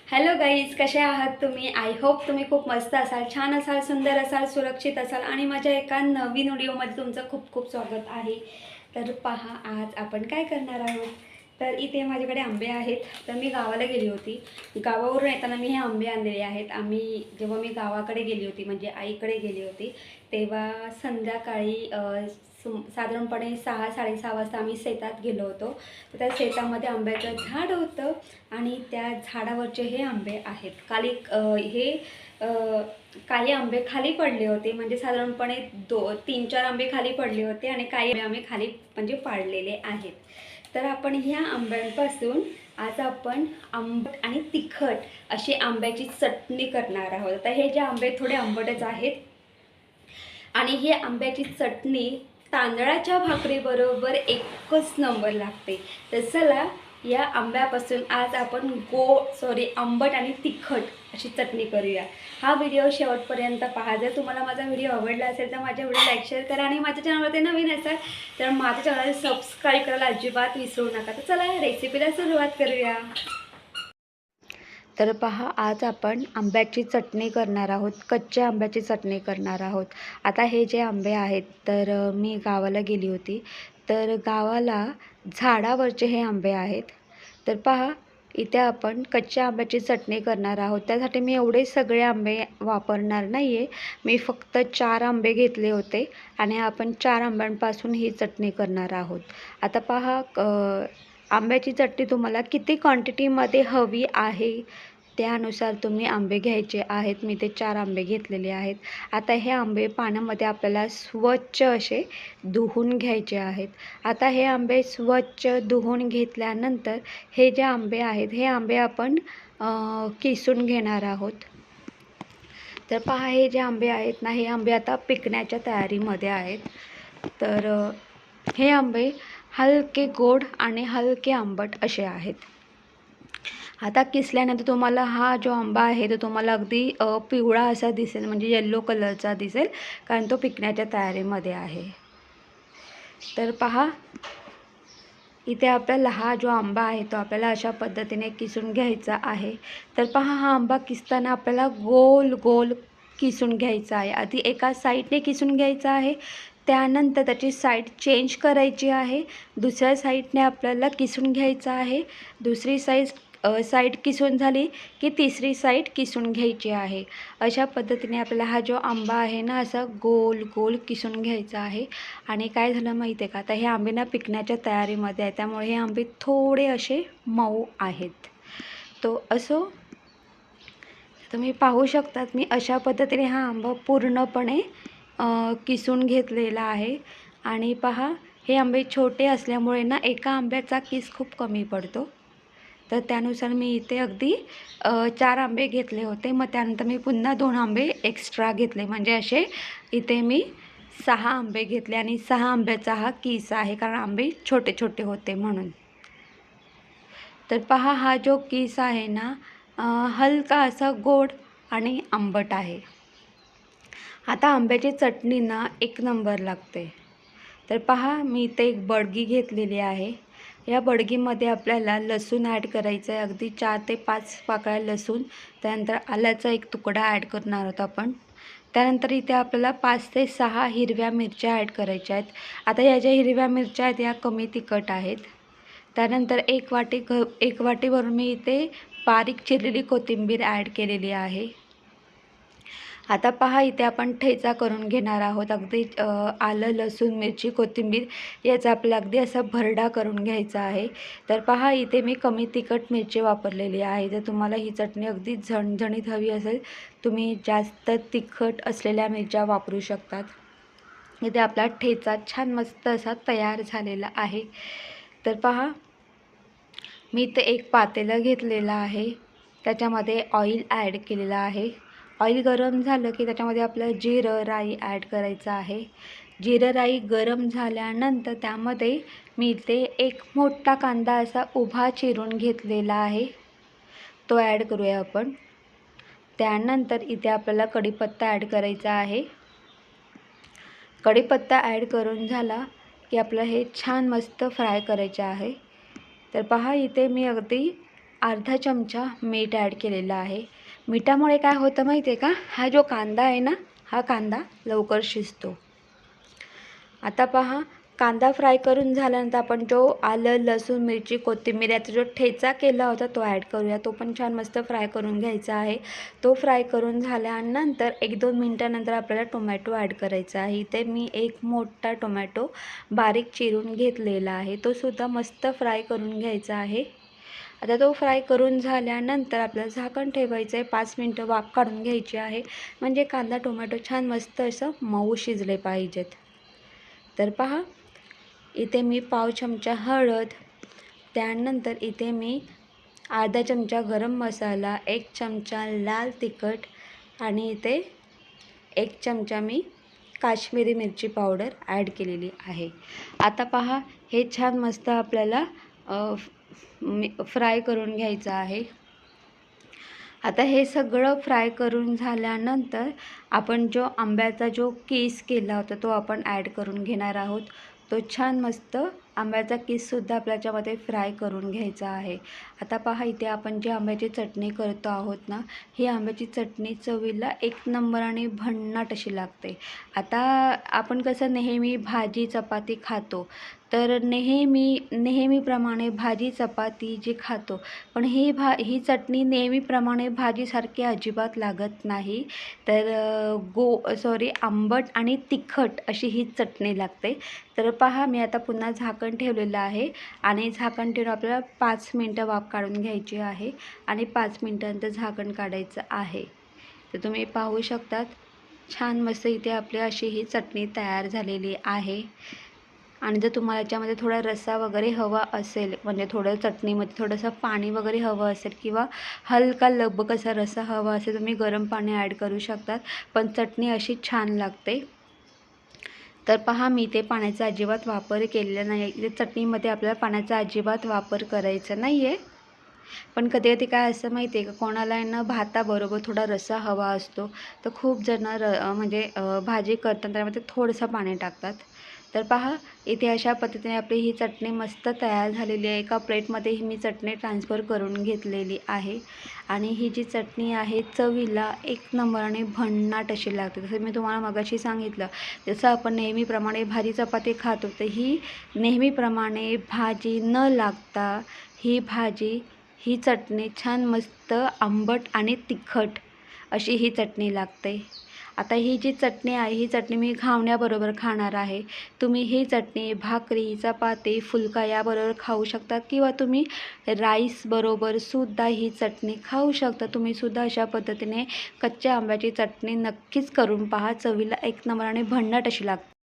Hello guys, कसे आहात तुम्ही? आय होप तुम्ही खूप मस्त असाल, छान असाल, सुंदर असाल, सुरक्षित असाल आणि माझ्या एका नवीन व्हिडिओमध्ये तुमचं खूप खूप स्वागत आहे. तर पहा, आज आपण काय करणार आहोत. तर इथे माझ्याकडे आंबे आहेत. तर मी गावाला गेली होती. गावावरून येताना मी हे आंबे आणलेले आहेत. जेव्हा मी गावाकडे गेली होती, म्हणजे आईकडे गेली होती, तेव्हा संध्याकाळी साधारणपणे 6-6:30 वाजता आम्ही शेतात गेलो होतो. तर त्या शेतामध्ये आंब्याचं झाड होतं आणि त्या झाडावरचे हे आंबे आहेत. काही आंबे खाली पडले होते, म्हणजे साधारणपणे 3-4 आंबे खाली पडले होते आणि काही आंबे खाली म्हणजे पाडलेले आहेत. तर आपण ह्या आंब्यांपासून आज आपण आंबट आणि तिखट अशी आंब्याची चटणी करणार आहोत. आता हे जे आंबे थोडे आंबटच आहेत आणि ही आंब्याची चटणी तांदळाच्या भाकरीबरोबर एकच नंबर लागते. तर चला, या आंब्यापासून आज आपण आंबट आणि तिखट अशी चटणी करूया. हा व्हिडिओ शेवटपर्यंत पहा. जर तुम्हाला माझा व्हिडिओ आवडला असेल तर माझ्या व्हिडिओ लाईक शेअर करा आणि माझ्या चॅनलवरती नवीन असाल तर माझ्या चॅनलला सबस्क्राईब करायला अजिबात विसरू नका. तर चला, रेसिपीला सुरुवात करूया. तर पहा, आज आपण आंब्याची चटणी करणार आहोत. कच्च्या आंब्याची चटणी करणार आहोत. आता हे जे आंबे आहेत, तर मी गावाला गेली होती. तर गावाला झाडावरचे हे आंबे आहेत. तर पहा, इथे आपण कच्च्या आंब्याची चटणी करणार आहोत. त्यासाठी मी एवढे सगळे आंबे वापरणार नाही आहे. मी फक्त 4 आंबे घेतले होते आणि आपण 4 आंब्यांपासून ही चटणी करणार आहोत. आता पहा, आंब्याची चटणी तुम्हाला किती क्वांटिटीमध्ये हवी आहे त्यानुसार तुम्ही आंबे घ्यायचे आहेत. मी ते 4 आंबे घेतलेले आहेत. आता हे आंबे पाण्यामध्ये आपल्याला स्वच्छ असे धुवून घ्यायचे आहेत. आता हे आंबे स्वच्छ धुवून घेतल्यानंतर हे जे आंबे आहेत, हे आंबे आपण किसून घेणार आहोत. तर पहा, हे जे आंबे आहेत ना, हे आंबे आता पिकण्याच्या तयारीमध्ये आहेत. तर हे आंबे हलके गोड आणि हलके आंबट असे आहेत. आता किसल्यानंतर तुम्हाला हा जो आंबा आहे तो तुम्हाला अगदी पिवळा असा दिसेल, म्हणजे येल्लो कलरचा दिसेल, कारण तो पिकण्याच्या तयारीमध्ये आहे. तर पहा, इथे आपल्याला हा जो आंबा आहे तो आपल्याला अशा पद्धतीने किसून घ्यायचा आहे. तर पहा, हा आंबा किसताना आपल्याला गोल गोल किसून घ्यायचा आहे. आधी एका साईडने किसून घ्यायचा आहे, त्यानंतर त्याची साईड चेंज करायची आहे. दुसऱ्या साईडने आपल्याला किसून घ्यायचा आहे. दुसरी साईड किसून झाली की तिसरी साईड किसून घ्यायची आहे. अशा पद्धतीने आपल्याला हा जो आंबा आहे ना, असा गोल गोल किसून घ्यायचा आहे. आणि काय झालं माहिती आहे का, आता हे आंबे ना पिकण्याच्या तयारीमध्ये आहे, त्यामुळे हे आंबे थोडे असे मऊ आहेत. तो असो, तुम्ही पाहू शकतात, मी अशा पद्धतीने हा आंबा पूर्णपणे किसून घेतलेला आहे. आणि पहा, हे आंबे छोटे असल्यामुळे ना एका आंब्याचा किस खूप कमी पडतो. तर त्यानुसार मी इथे अगदी 4 आंबे घेतले होते. मग त्यानंतर मी पुन्हा 2 आंबे एक्स्ट्रा घेतले, म्हणजे असे इथे मी 6 आंबे घेतले आणि 6 आंब्याचा हा किस आहे, कारण आंबे छोटे छोटे होते म्हणून. तर पहा, हा जो किस आहे ना, हलका असा गोड आणि आंबट आहे. आता आंब्याची चटणी ना एक नंबर लागते. तर पहा, मी इथे एक बडगी घेतलेली आहे. या बडगीमध्ये आपल्याला लसूण ॲड करायचं आहे, अगदी 4 ते 5 पाकळ्या लसूण. त्यानंतर आल्याचा एक तुकडा ॲड करणार आहोत आपण. त्यानंतर इथे आपल्याला 5 ते 6 हिरव्या मिरच्या ॲड करायच्या आहेत. आता या ज्या हिरव्या मिरच्या आहेत या कमी तिखट आहेत. त्यानंतर एक वाटीभरून मी इथे बारीक चिरलेली कोथिंबीर ॲड केलेली आहे. आता पहा, इथे आपण ठेचा करून घेणार आहोत. अगदी आलं, लसूण, मिरची, कोथिंबीर याचा आपल्याला अगदी असा भरडा करून घ्यायचा आहे. तर पहा, इथे मी कमी तिखट मिरची वापरलेली आहे. जर तुम्हाला ही चटणी अगदी झणझणीत हवी असेल, तुम्ही जास्त तिखट असलेल्या मिरच्या वापरू शकतात. इथे आपला ठेचा छान मस्त असा तयार झालेला आहे. तर पहा, मी इथे एक पातेलं घेतलेलं आहे. त्याच्यामध्ये ऑइल ॲड केलेलं आहे. ऑइल गरम झालं की त्याच्यामध्ये आपलं जिरं, राई ॲड करायचं आहे. जिरं, राई गरम झाल्यानंतर त्यामध्ये मी इथे एक मोठा कांदा असा उभा चिरून घेतलेला आहे, तो ॲड करूया आपण. त्यानंतर इथे आपल्याला कढीपत्ता ॲड करायचा आहे. कढीपत्ता ॲड करून झाला की आपलं हे छान मस्त फ्राय करायचे आहे. तर पहा, इथे मी अगदी अर्धा चमचा मीठ ॲड केलेलं आहे. मिठामुळे काय होतं माहिती आहे का, हा जो कांदा आहे ना, हा कांदा लवकर शिजतो. आता पहा, कांदा फ्राय करून झाल्यानंतर आपण जो आलं, लसूण, मिरची, कोथिंबीर याचा जो ठेचा केला होता तो ॲड करूया. तो पण छान मस्त फ्राय करून घ्यायचा आहे. तो फ्राय करून झाल्यानंतर 1-2 मिनटानंतर आपल्याला टोमॅटो ॲड करायचा आहे. इथे मी एक मोठा टोमॅटो बारीक चिरून घेतलेला आहे. तो सुद्धा मस्त फ्राय करून घ्यायचा आहे. आता तो फ्राय करून झाल्यानंतर आपल्याला झाकण ठेवायचं आहे. 5 मिनटं वाफ काढून घ्यायची आहे. म्हणजे कांदा टोमॅटो छान मस्त असं मऊ शिजले पाहिजेत. तर पहा, इथे मी पाव चमचा हळद, त्यानंतर इथे मी अर्धा चमचा गरम मसाला, 1 चमचा लाल तिखट आणि इथे 1 चमचा मी काश्मीरी मिरची पावडर ॲड केलेली आहे. आता पहा, हे छान मस्त आपल्याला फ्राय करून घ्यायचं आहे. आता हे सगळं फ्राय करून झाल्यानंतर आपण जो आंब्याचा जो किस केला होता तो आपण ॲड करून घेणार आहोत. तो छान मस्त आंब्याचा किससुद्धा आपल्या याच्यामध्ये फ्राय करून घ्यायचा आहे. आता पहा, इथे आपण जी आंब्याची चटणी करतो आहोत ना, ही आंब्याची चटणी चवीला एक नंबर आणि भन्नाट अशी लागते. आता आपण कसं नेहमी भाजी चपाती खातो, तर नेहमीप्रमाणे भाजी चपाती जी खातो, पण ही चटणी नेहमीप्रमाणे भाजीसारखी अजिबात लागत नाही. तर आंबट आणि तिखट अशी ही चटणी लागते. तर पहा, मी आता पुन्हा झाकण ठेवलेलं आहे आणि झाकण ठेवून आपल्याला 5 मिनटं वाफ काढून घ्यायची आहे आणि 5 मिनटानंतर झाकण काढायचं आहे. तर तुम्ही पाहू शकतात, छान मस्त इथे आपली अशी ही चटणी तयार झालेली आहे. आणि जर तुम्हाला याच्यामध्ये थोडा रस्सा वगैरे हवा असेल, म्हणजे थोडं चटणीमध्ये थोडंसं पाणी वगैरे हवं असेल किंवा हलका लबक असा रस्सा हवा असेल, तुम्ही गरम पाणी ॲड करू शकतात. पण चटणी अशी छान लागते. तर पहा, मी ते पाण्याचा अजिबात वापर केलेला नाही आहे. चटणीमध्ये आपल्याला पाण्याचा अजिबात वापर करायचा नाही आहे. पण कधी-कधी काय असतं माहिती आहे का, कोणाला आहे ना भाताबरोबर थोडा रस्सा हवा असतो, तर खूप जणं भाजी करताना त्यामध्ये थोडंसं पाणी टाकतात. तर पहा, इथे अशा पद्धतीने आपली ही चटणी मस्त तयार झालेली आहे. एका प्लेटमध्ये ही मी चटणी ट्रान्सफर करून घेतलेली आहे आणि ही जी चटणी आहे चवीला एक नंबर आणि भन्नाट अशी लागते. जसं मी तुम्हाला मगाशी सांगितलं, जसं आपण नेहमीप्रमाणे भाजी चपाती खातो, तर ही नेहमीप्रमाणे भाजी न लागता ही चटणी छान मस्त आंबट आणि तिखट अशी ही चटणी लागते. आता ही जी चटणी आहे, ही चटणी मी घावण्याबरोबर खाणार आहे. तुम्ही ही चटणी भाकरी, चपाती, फुलका याबरोबर खाऊ शकतात किंवा तुम्ही राईसबरोबर सुद्धा ही चटणी खाऊ शकता. तुम्ही सुद्धा अशा पद्धतीने कच्च्या आंब्याची चटणी नक्कीच करून पहा. चवीला एक नंबर आणि भन्नाट अशी लागते.